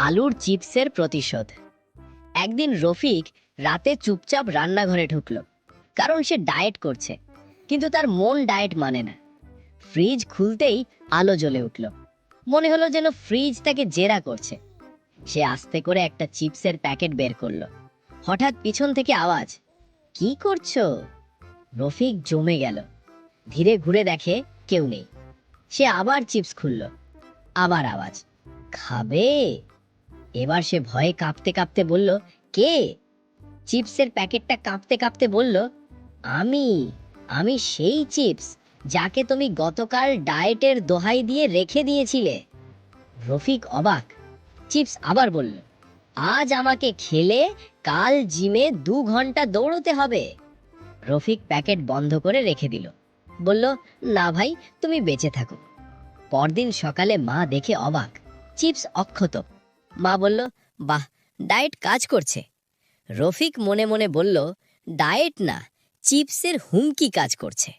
আলুর চিপসের প্রতিশোধ। একদিন রফিক রাতে চুপচাপ রান্নাঘরে ঢুকলো, কারণ সে ডায়েট করছে, কিন্তু তার মন ডায়েট মানে না। ফ্রিজ খুলতেই আলো জ্বলে উঠল, মনে হলো যেন ফ্রিজ তাকে জেরা করছে। সে আস্তে করে একটা চিপসের প্যাকেট বের করলো। হঠাৎ পিছন থেকে আওয়াজ, কি করছো? রফিক জমে গেল। ধীরে ঘুরে দেখে কেউ নেই। সে আবার চিপস খুলল, আবার আওয়াজ, খাবে? এবার সে ভয়ে কাঁপতে কাঁপতে বলল, কে? চিপসের প্যাকেটটা কাঁপতে কাঁপতে বলল, আমি আমি সেই চিপস যাকে তুমি গতকাল ডায়েটের দোহাই দিয়ে রেখে দিয়েছিলে। রফিক অবাক। চিপস আবার বলল, আজ আমাকে খেলে কাল জিমে 2 ঘন্টা দৌড়তে হবে। রফিক প্যাকেট বন্ধ করে রেখে দিল, বলল, না ভাই, তুমি বেঁচে থাকো। পরদিন সকালে মা দেখে অবাক, চিপস অক্ষত। মা বলল, বাহ, ডায়েট কাজ করছে। রফিক মনে মনে বলল, ডায়েট না, চিপসের হুমকি কাজ করছে।